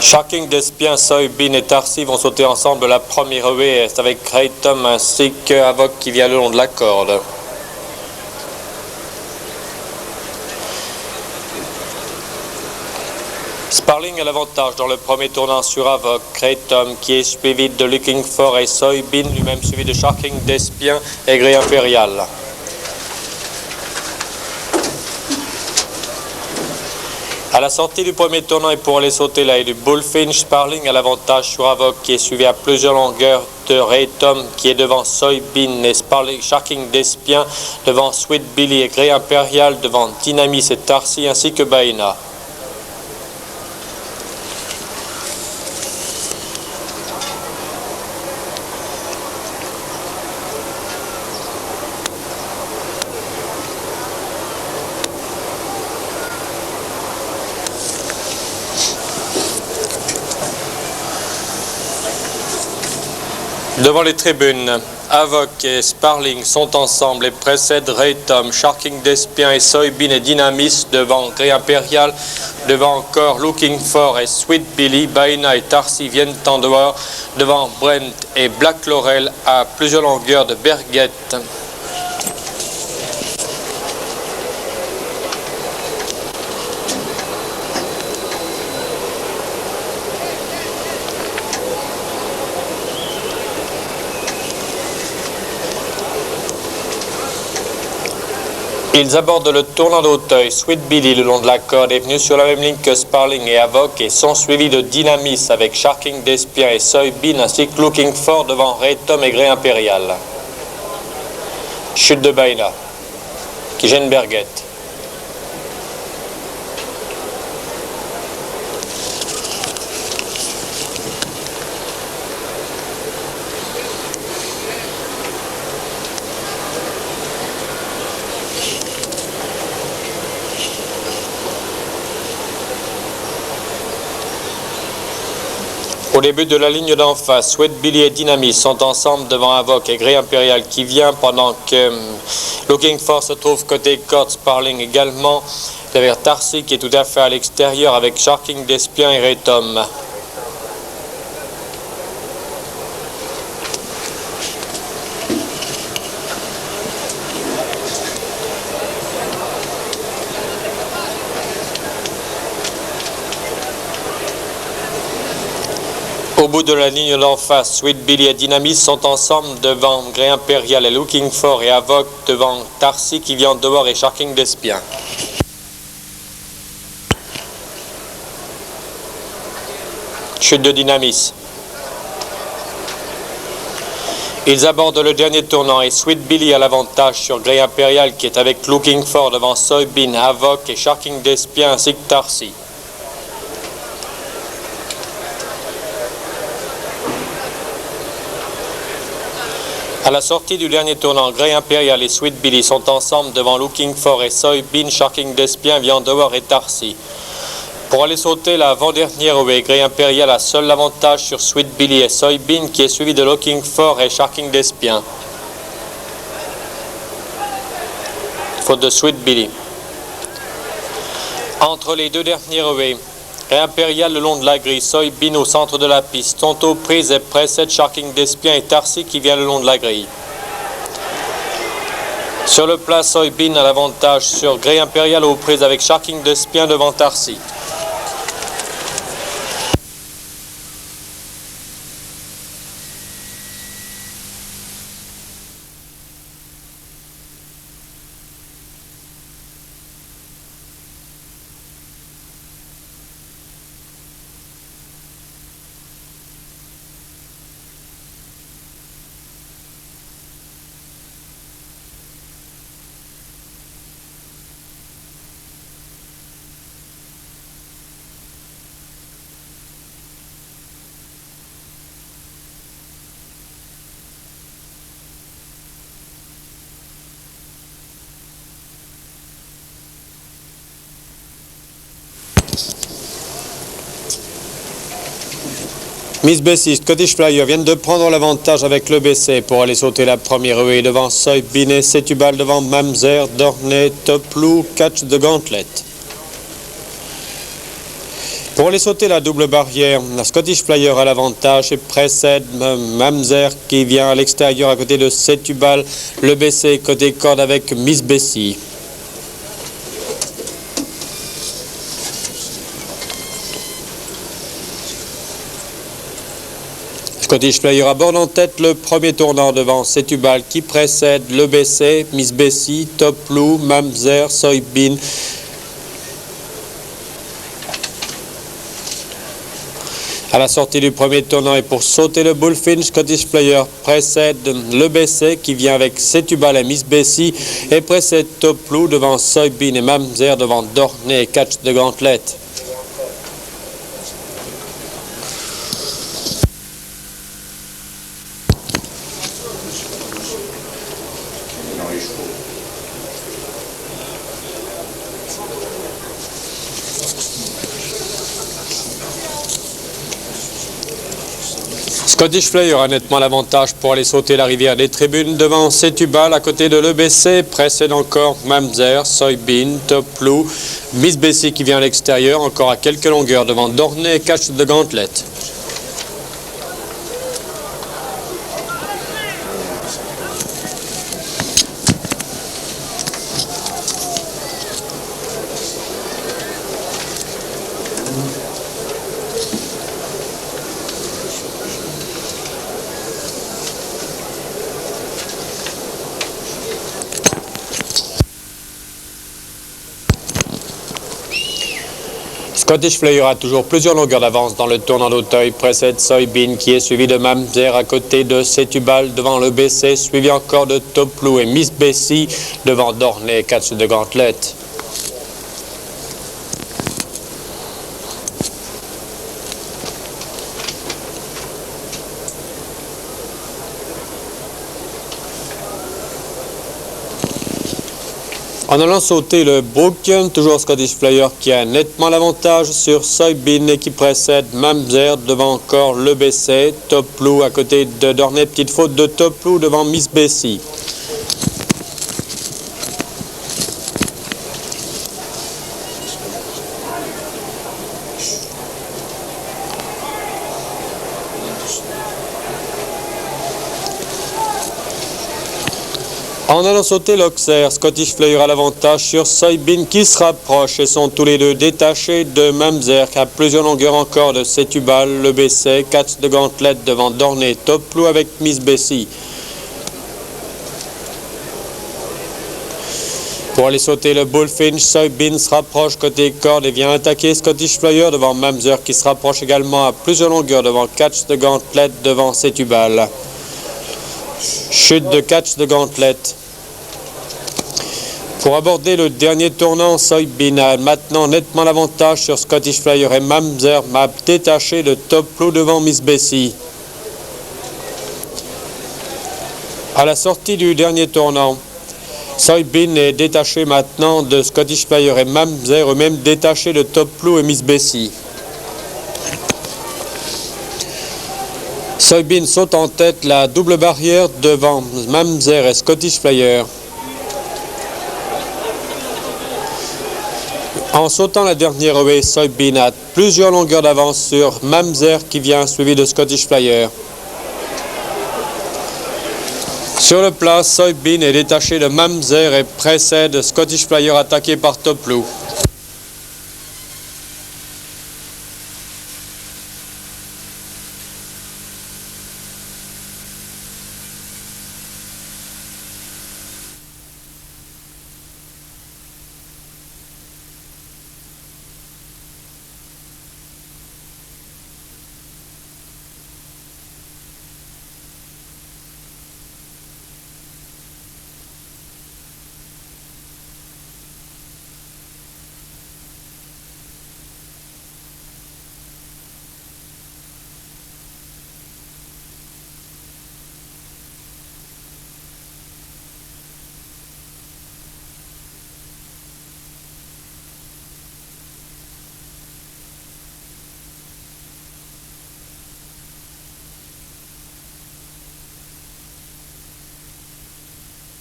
Shocking Despien, Soybean et Tarsi vont sauter ensemble la première ruée. C'est avec Kratom ainsi qu'Avoc qui vient le long de la corde. Sparling a l'avantage dans le premier tournant sur Avoc, Kratom qui est suivi de Looking For et Soybean, lui-même suivi de Shocking Despien et Grey Imperial. À la sortie du premier tournant et pour aller sauter là et du Bullfinch, Sparling a l'avantage sur Avoc qui est suivi à plusieurs longueurs de Kratom qui est devant Soybean et Sparling, Shocking Despien devant Sweet Billy et Grey Imperial devant Dynamis et Tarsi ainsi que Baena. Devant les tribunes, Avoc et Sparling sont ensemble et précèdent Kratom, Shocking Despien et Soybean et Dynamis devant Grey Imperial, devant encore Looking For et Sweet Billy, Baena et Tarsi viennent en dehors, devant Brent et Black Laurel à plusieurs longueurs de Berguette. Ils abordent le tournant d'Auteuil. Sweet Billy, le long de la corde, est venu sur la même ligne que Sparling et Avoc et sont suivis de Dynamis avec Shocking Despien et Soybean ainsi que Looking For devant Kratom et Grey Imperial. Chute de Baena qui gêne Berguette. Au début de la ligne d'en face, Sweet Billy et Dynamis sont ensemble devant Avoc et Grey Imperial qui vient pendant que Looking For se trouve côté corde, Sparling également, derrière Tarsi qui est tout à fait à l'extérieur avec Shocking Despien et Kratom. Au bout de la ligne d'en face, Sweet Billy et Dynamis sont ensemble devant Grey Imperial et Looking For et Avoc devant Tarsi qui vient dehors et Shocking Despien. Chute de Dynamis. Ils abordent le dernier tournant et Sweet Billy a l'avantage sur Grey Imperial qui est avec Looking For devant Soybean, Avoc et Shocking Despien ainsi que Tarsi. À la sortie du dernier tournant, Grey Imperial et Sweet Billy sont ensemble devant Looking For et Soybean, Shocking Despien, Viande dehors et Tarsi. Pour aller sauter l'avant-dernière ruée, Grey Imperial a seul l'avantage sur Sweet Billy et Soybean qui est suivi de Looking For et Shocking Despien. Faute de Sweet Billy. Entre les deux dernières ruées, Grey Imperial le long de la grille, Soybean au centre de la piste, sont aux prises et précèdent Shocking Despien et Tarsi qui vient le long de la grille. Sur le plat, Soybean a l'avantage sur Grey Imperial aux prises avec Shocking Despien devant Tarsi. Miss Bessie, Scottish Flyer viennent de prendre l'avantage avec le BC pour aller sauter la première ruée devant Soybean et Setubal devant Mamzer, Dorney, Toplou, Catch the Gauntlet. Pour les sauter la double barrière, la Scottish Flyer a l'avantage et précède Mamzer qui vient à l'extérieur à côté de Setubal, le BC côté corde avec Miss Bessie. Scottish Flyer aborde en tête le premier tournant devant Setubal qui précède le BC, Miss Bessie, Top Blue, Mamzer, Soybean. À la sortie du premier tournant et pour sauter le Bullfinch, Scottish Flyer précède le BC qui vient avec Setubal et Miss Bessie et précède Top Blue devant Soybean et Mamzer devant Dorney et Catch de Gauntlet. Scottish Flyer a nettement l'avantage pour aller sauter la rivière des tribunes devant Setubal à côté de l'EBC, précède encore Mamzer, Soybean, Top Blue, Miss Bessie qui vient à l'extérieur, encore à quelques longueurs devant Dorney et Catch de Gauntlet. Scottish Flyer a toujours plusieurs longueurs d'avance dans le tournant d'Auteuil, précède Soybean qui est suivi de Mamzer à côté de Setubal devant le BC, suivi encore de Top Blue et Miss Bessie devant Dorney et Catch de Gauntlet. En allant sauter le Brook, toujours Scottish Flyer qui a nettement l'avantage sur Soybean et qui précède Mamzer devant encore le BC, Top Blue à côté de Dorney, petite faute de Top Blue devant Miss Bessie. En allant sauter l'Auxerre, Scottish Flyer a l'avantage sur Soybean qui se rapproche et sont tous les deux détachés de Mamzer qui a plusieurs longueurs encore de Setubal, le BC, Catch de Gauntlet devant Dorney, Top Blue avec Miss Bessie. Pour aller sauter le Bullfinch, Soybean se rapproche côté corde et vient attaquer Scottish Flyer devant Mamzer qui se rapproche également à plusieurs longueurs devant Catch de Gauntlet devant Setubal. Chute de Catch de Gauntlet. Pour aborder le dernier tournant, Soybean a maintenant nettement l'avantage sur Scottish Flyer et Mamzer m'a détaché de Top Blue devant Miss Bessie. À la sortie du dernier tournant, Soybean est détaché maintenant de Scottish Flyer et Mamzer eux-mêmes détachés de Top Blue et Miss Bessie. Soybean saute en tête la double barrière devant Mamzer et Scottish Flyer. En sautant la dernière haie, Soybean a plusieurs longueurs d'avance sur Mamzer qui vient suivi de Scottish Flyer. Sur le plat, Soybean est détaché de Mamzer et précède Scottish Flyer attaqué par Top Blue.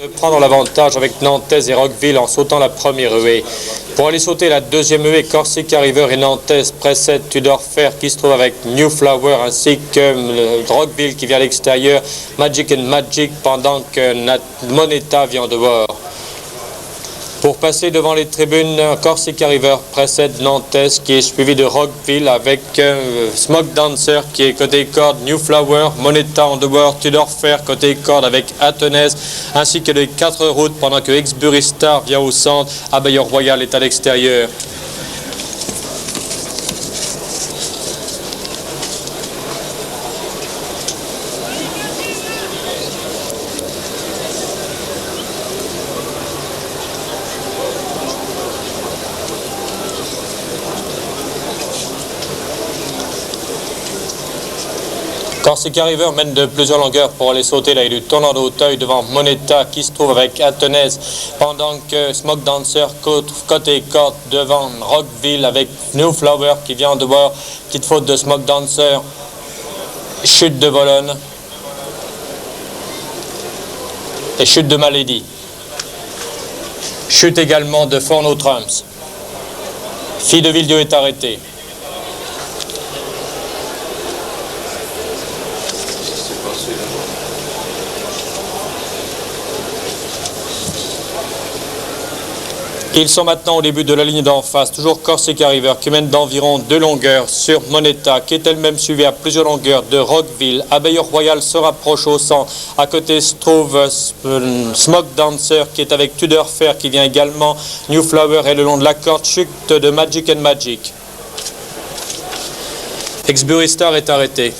de prendre l'avantage avec Nantes et Rockville en sautant la première huée. Pour aller sauter la deuxième huée, Corsica River et Nantes précèdent Tudor Fair qui se trouve avec New Flower ainsi que Rockville qui vient à l'extérieur, Magic and Magic pendant que Moneta vient de voir. Pour passer devant les tribunes, Corsica River précède Nantes qui est suivi de Rockville avec Smoke Dancer qui est côté corde, New Flower, Moneta en dehors, Tudor Fair côté corde avec Athènes ainsi que les 4 routes pendant que Exbury Star vient au centre, Abayeur Royal est à l'extérieur. Corsica River mène de plusieurs longueurs pour aller sauter là, il y a du tournant d'Auteuil devant Moneta qui se trouve avec Athènes pendant que Smoke Dancer côté corde devant Rockville avec New Flower qui vient de voir, petite faute de Smoke Dancer, chute de Volone et chute de Malédie. Chute également de Forno Trumps. Fille de Villedieu est arrêtée. Ils sont maintenant au début de la ligne d'en face, toujours Corsica River qui mène d'environ 2 longueurs sur Moneta qui est elle-même suivie à plusieurs longueurs de Rockville. Abayeur Royal se rapproche au centre. À côté se trouve Smoke Dancer qui est avec Tudor Fair qui vient également. New Flower est le long de la corde, chute de Magic and Magic. Exbury Star est arrêté.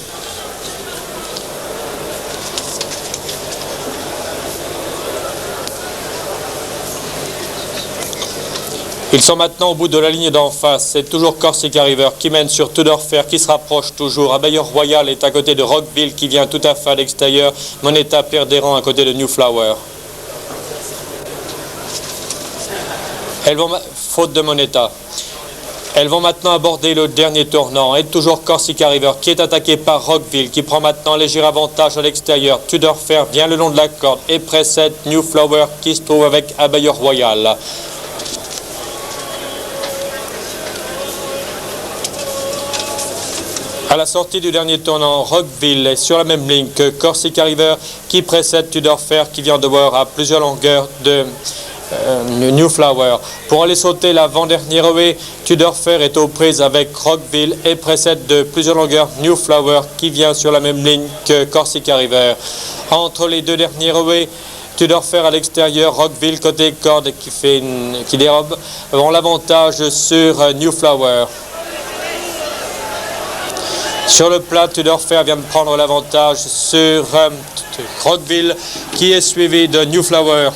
Ils sont maintenant au bout de la ligne d'en face. C'est toujours Corsica River qui mène sur Tudor Fair qui se rapproche toujours. Abayeur Royal est à côté de Rockville qui vient tout à fait à l'extérieur. Moneta perd des rangs à côté de New Flower. Faute de Moneta. Elles vont maintenant aborder le dernier tournant. Et toujours Corsica River qui est attaqué par Rockville qui prend maintenant léger avantage à l'extérieur. Tudor Fair vient le long de la corde et précède New Flower qui se trouve avec Abayeur Royal. À la sortie du dernier tournant, Rockville est sur la même ligne que Corsica River qui précède Tudor Fair qui vient de voir à plusieurs longueurs de New Flower. Pour aller sauter l'avant-dernière huée, Tudor Fair est aux prises avec Rockville et précède de plusieurs longueurs New Flower qui vient sur la même ligne que Corsica River. Entre les 2 dernières huées, Tudor Fair à l'extérieur, Rockville côté corde qui dérobe, ont l'avantage sur New Flower. Sur le plat, Tudor Fair vient de prendre l'avantage sur Rockville qui est suivi de New Flower.